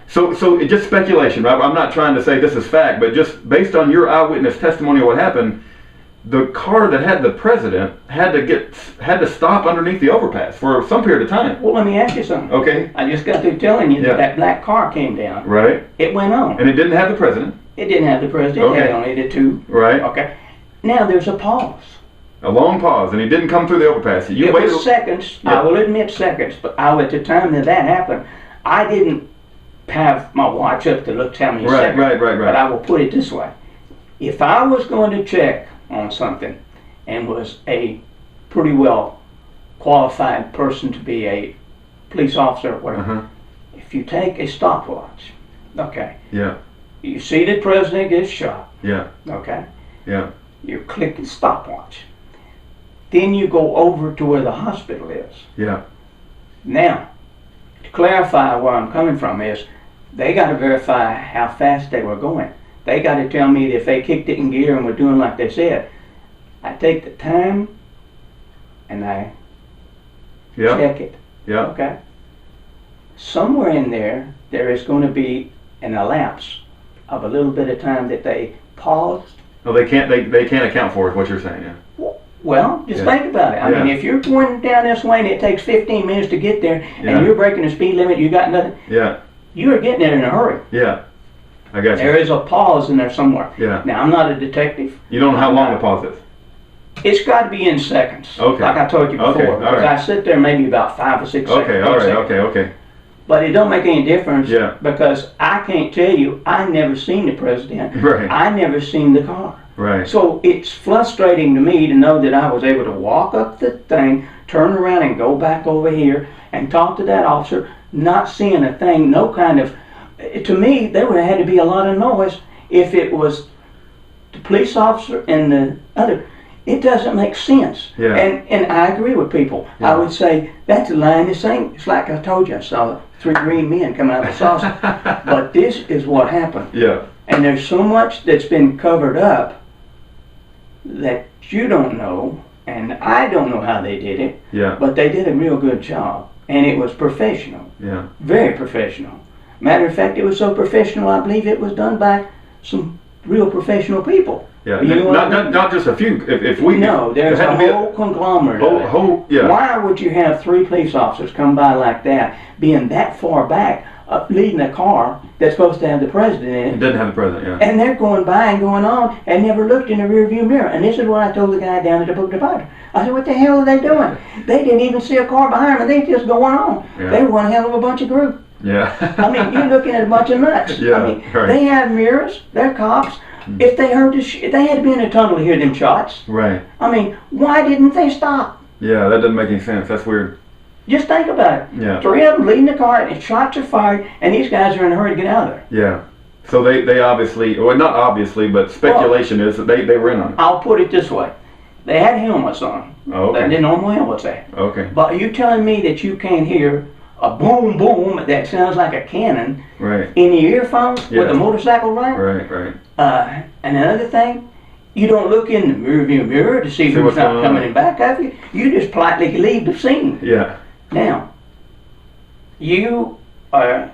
So it's just speculation, right? I'm not trying to say this is fact, but just based on your eyewitness testimony of what happened, the car that had the president had to stop underneath the overpass for some period of time. Well, let me ask you something. Okay. I just got through telling you that black car came down. Right. It went on. And it didn't have the president. It didn't have the president. Okay. It had only the two. Right. Okay. Now there's a pause. A long pause, and he didn't come through the overpass. It was seconds. Yeah. I will admit seconds, but at the time that happened, I didn't have my watch up to look how many seconds. Right. But I will put it this way: if I was going to check on something, and was a pretty well qualified person to be a police officer or whatever, if you take a stopwatch, okay. Yeah. You see the president gets shot. Yeah. Okay. Yeah. You click the stopwatch. Then you go over to where the hospital is. Yeah. Now, to clarify where I'm coming from is, they got to verify how fast they were going. They got to tell me that if they kicked it in gear and were doing like they said. I take the time and I check it. Yeah. Okay. Somewhere in there is going to be an elapse of a little bit of time that they paused. No, they can't account for it. What you're saying, yeah. Well, just think about it. I mean, if you're going down this way and it takes 15 minutes to get there, and you're breaking the speed limit, you got nothing. Yeah. You are getting there in a hurry. Yeah. I got you. There is a pause in there somewhere. Yeah. Now, I'm not a detective. You don't know how long the pause is. It's got to be in seconds. Okay. Like I told you before. Okay. All because right. I sit there maybe about 5 or 6 seconds. Okay. All right. Okay. But it don't make any difference. Yeah. Because I can't tell you, I never seen the president. Right. I never seen the car. Right. So it's frustrating to me to know that I was able to walk up the thing, turn around and go back over here and talk to that officer, not seeing a thing, no kind of, to me, there would have had to be a lot of noise if it was the police officer and the other. It doesn't make sense. Yeah. And I agree with people. Yeah. I would say that's a line of saying, it's like I told you, I saw 3 green men come out of the saucer. But this is what happened. Yeah. And there's so much that's been covered up that you don't know, and I don't know how they did it. Yeah. But they did a real good job, and it was professional. Yeah. Very professional. Matter of fact, it was so professional, I believe it was done by some real professional people. Yeah. You know Not just a few. If we no, there's a whole conglomerate of it. Yeah. Why would you have 3 police officers come by like that, being that far back, leading a car that's supposed to have the president in it? It doesn't have the president. Yeah. And they're going by and going on and never looked in the rearview mirror. And this is what I told the guy down at the book department. I said, what the hell are they doing? They didn't even see a car behind them. They just going on. Yeah. They were one hell of a bunch of group. Yeah. I mean, you're looking at a bunch of nuts. Yeah, I mean, right. They have mirrors. They're cops. If they heard this, they had to be in a tunnel to hear them shots. Right. I mean, why didn't they stop? Yeah, that doesn't make any sense. That's weird. Just think about it. Yeah. 3 of them leading the car, and shots are fired, and these guys are in a hurry to get out of there. Yeah. So they obviously, well, not obviously, but speculation is that they were in on it. I'll put it this way. They had helmets on. Oh, okay. They didn't normal helmets there. Okay. But are you telling me that you can't hear a boom boom that sounds like a cannon Right. in your earphones with a motorcycle ride? Right. And another thing, you don't look in the rearview mirror to see who's not coming in back of you. You just politely leave the scene. Yeah. Now, you are,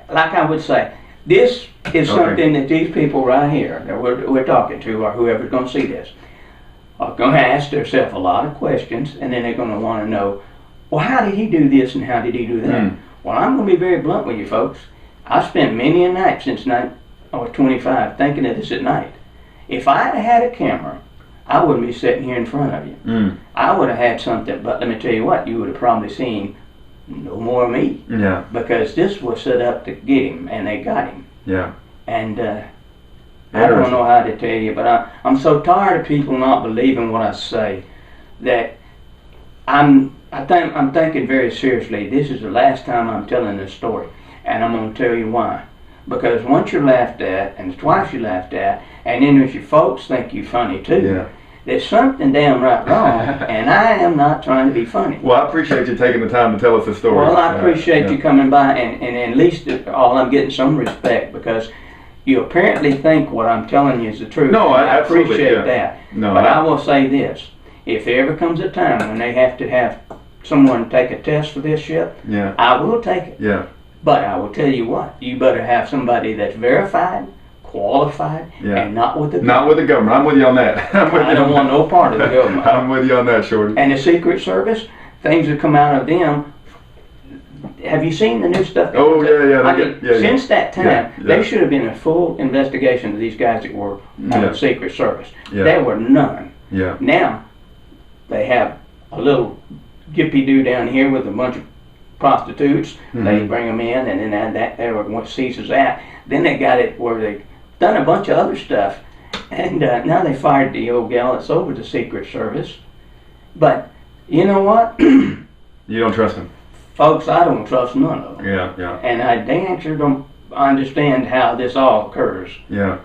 like I would say, this is something that these people right here that we're talking to, or whoever's going to see this, are going to ask themselves a lot of questions, and then they're going to want to know, well, how did he do this and how did he do that? Well, I'm going to be very blunt with you folks. I spent many a night since I was 25 thinking of this at night. If I had a camera, I wouldn't be sitting here in front of you. I would have had something, but let me tell you what, you would have probably seen no more of me. Yeah. Because this was set up to get him, and they got him. Yeah. And I don't know how to tell you, but I'm so tired of people not believing what I say that I'm thinking very seriously. This is the last time I'm telling this story, and I'm going to tell you why. Because once you're laughed at, and twice you're laughed at, and then if your folks think you're funny too, there's something downright wrong, and I am not trying to be funny. Well, I appreciate you taking the time to tell us the story. Well, I appreciate you coming by, and at least I'm getting some respect, because you apparently think what I'm telling you is the truth. No, I appreciate that. No, but I will say this. If there ever comes a time when they have to have someone take a test for this shit, I will take it. Yeah. But I will tell you what, you better have somebody that's verified, qualified, and not with the government. Not with the government. I'm with you on that. I don't want no part of the government. I'm with you on that, Shorty. And the Secret Service, things that come out of them. Have you seen the new stuff? Oh, yeah. Since that time, there should have been a full investigation of these guys that were on the Secret Service. There were none. Yeah. Now, they have a little gippy-do down here with a bunch of prostitutes. They bring them in, and then that there ceases that. Then they got it where they done a bunch of other stuff, and now they fired the old gal that's over the Secret Service. But you know what? You don't trust him. Folks, I don't trust none of them. Yeah. And I damn sure don't understand how this all occurs. Yeah.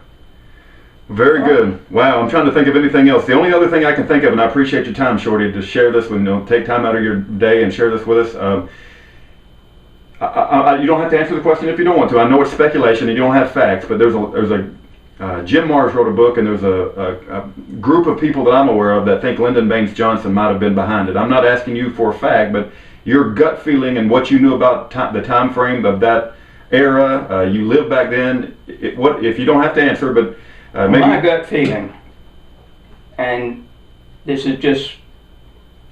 Very good. Wow, I'm trying to think of anything else. The only other thing I can think of, and I appreciate your time, Shorty, to share this with, take time out of your day and share this with us. You don't have to answer the question if you don't want to. I know it's speculation and you don't have facts, but there's a Jim Marrs wrote a book, and there's a group of people that I'm aware of that think Lyndon Baines Johnson might have been behind it. I'm not asking you for a fact, but your gut feeling and what you knew about the time frame of that era, you lived back then. What if you don't have to answer, but maybe my gut feeling, and this is just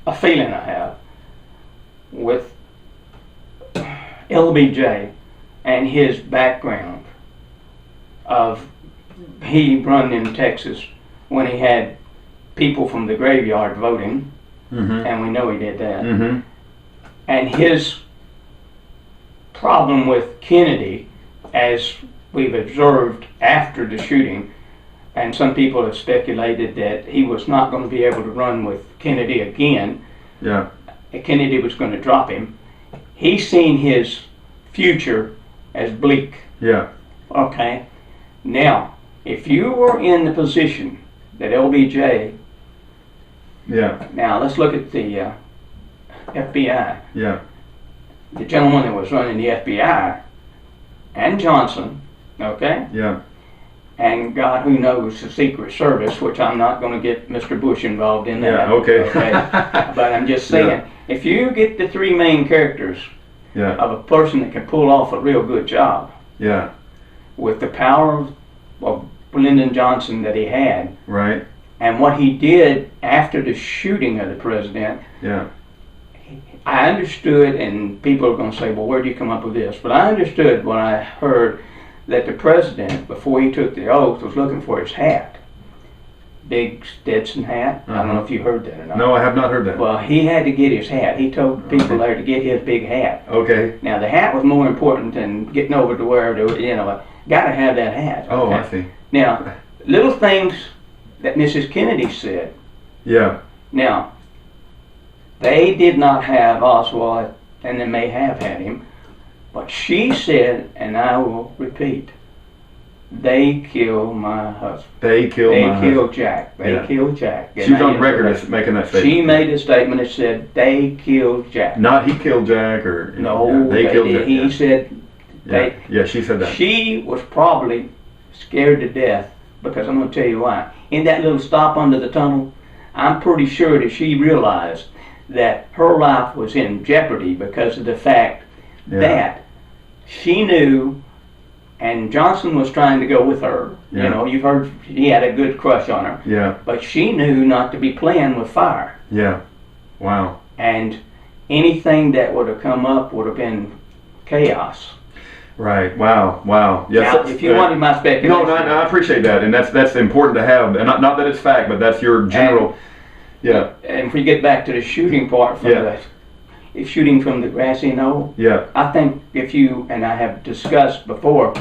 a feeling I have with LBJ and his background of he run in Texas when he had people from the graveyard voting, and we know he did that. And his problem with Kennedy, as we've observed after the shooting, and some people have speculated that he was not going to be able to run with Kennedy again. Yeah. Kennedy was going to drop him. He's seen his future as bleak. Yeah. Okay. Now, if you were in the position that LBJ. Yeah. Now let's look at the FBI. Yeah. The gentleman that was running the FBI, and Johnson. Okay. Yeah. And God, who knows, the Secret Service, which I'm not going to get Mr. Bush involved in that. Yeah, okay. But I'm just saying, if you get the three main characters of a person that can pull off a real good job, with the power of Lyndon Johnson that he had, right, and what he did after the shooting of the president, I understood, and people are going to say, well, where do you come up with this? But I understood when I heard that the president, before he took the oath, was looking for his hat. Big Stetson hat. I don't know if you heard that or not. No, I have not heard that. Well, he had to get his hat. He told people there to get his big hat. Okay. Now, the hat was more important than getting over to where, got to have that hat. Oh, okay? I see. Now, little things that Mrs. Kennedy said. Yeah. Now, they did not have Oswald, and they may have had him, but she said, and I will repeat, they killed my husband. They killed Jack. They killed Jack. She was on record as making that statement. She made a statement that said, they killed Jack. Not he killed Jack or... No, they killed Jack. He said... Yeah, she said that. She was probably scared to death, because I'm going to tell you why. In that little stop under the tunnel, I'm pretty sure that she realized that her life was in jeopardy because of the fact that she knew, and Johnson was trying to go with her. Yeah. You've heard he had a good crush on her. Yeah. But she knew not to be playing with fire. Yeah. Wow. And anything that would have come up would have been chaos. Right. Wow. Yes. Now, if you wanted my speculation. No, I appreciate that, and that's important to have, and not that it's fact, but that's your general. And if we get back to the shooting part from the shooting from the grassy knoll, I think if you and I have discussed before,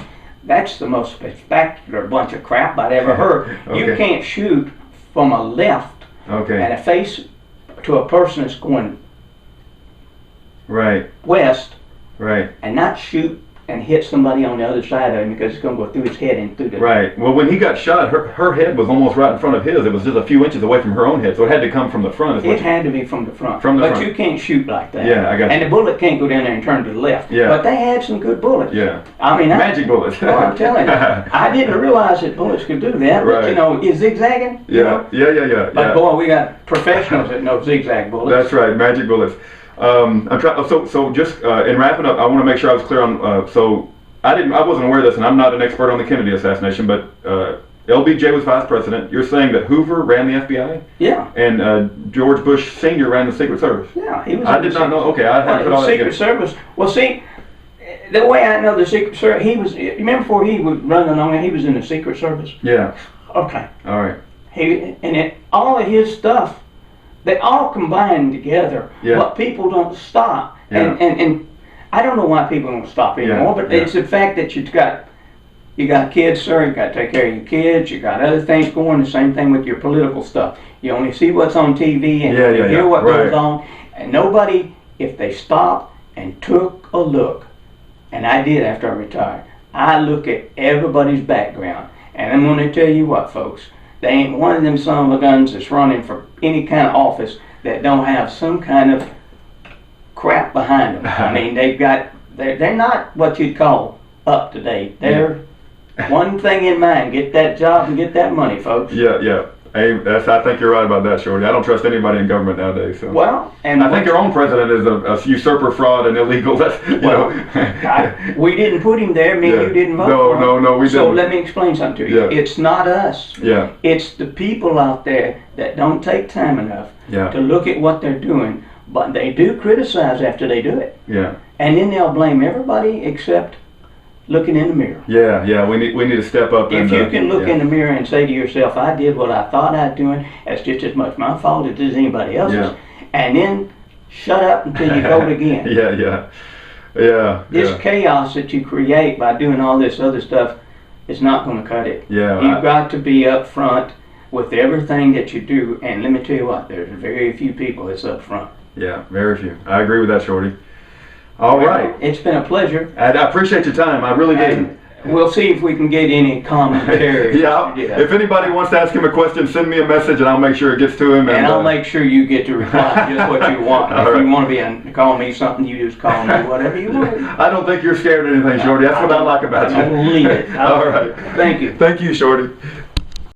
that's the most spectacular bunch of crap I'd ever heard. Okay. You can't shoot from a left and a face to a person that's going west, and not shoot and hit somebody on the other side of him because it's going to go through his head and through the... Right. Well, when he got shot, her head was almost right in front of his. It was just a few inches away from her own head, so it had to come from the front. It had to be from the front. But you can't shoot like that. Yeah, I got you. And the bullet can't go down there and turn to the left. Yeah. But they had some good bullets. Yeah. I mean... Magic bullets. Oh, I'm telling you. I didn't realize that bullets could do that. Right. But, you zigzagging. Yeah. But, boy, we got professionals that know zigzag bullets. That's right. Magic bullets. I'm trying. So just in wrapping up, I want to make sure I was clear on. So I wasn't aware of this, and I'm not an expert on the Kennedy assassination, but LBJ was vice president. You're saying that Hoover ran the FBI? Yeah. And George Bush Sr. ran the Secret Service? Yeah, he was. I did not know. Okay, I had to put all that Secret together. Service. Well, see, the way I know the Secret Service, he was. Remember before he was running on, he was in the Secret Service. Yeah. Okay. All right. All of his stuff, they all combine together. Yeah. But people don't stop. Yeah. And I don't know why people don't stop anymore. But it's the fact that you got kids, sir. You got to take care of your kids. You got other things going. The same thing with your political stuff. You only see what's on TV and you hear what goes on. And nobody, if they stopped and took a look, and I did after I retired, I look at everybody's background. And I'm going to tell you what, folks, they ain't one of them son of a guns that's running for any kind of office that don't have some kind of crap behind them. I mean, they're not what you'd call up to date. They're one thing in mind: get that job and get that money, folks. Yeah. Hey, I think you're right about that, Shorty. I don't trust anybody in government nowadays. So. Well, and I think your own president is a usurper, fraud, and illegal. That's, we didn't put him there. You didn't vote for him. No, we didn't. So let me explain something to you. Yeah. It's not us. Yeah. It's the people out there that don't take time enough to look at what they're doing, but they do criticize after they do it. Yeah. And then they'll blame everybody except looking in the mirror. Yeah. We need to step up. If you can look in the mirror and say to yourself, I did what I thought I'd doing, that's just as much my fault as it is anybody else's. Yeah. And then shut up until you vote again. Yeah. This chaos that you create by doing all this other stuff is not going to cut it. Yeah. You've got to be up front with everything that you do. And let me tell you what, there's very few people that's up front. Yeah, very few. I agree with that, Shorty. All right. It's been a pleasure. I appreciate your time. I really did. We'll see if we can get any commentary. If anybody wants to ask him a question, send me a message and I'll make sure it gets to him. And I'll make sure you get to reply just what you want. If you want to call me something, you just call me whatever you want. I don't think you're scared of anything, Shorty. That's what I like about you. I'll leave it. All right. Thank you. Thank you, Shorty.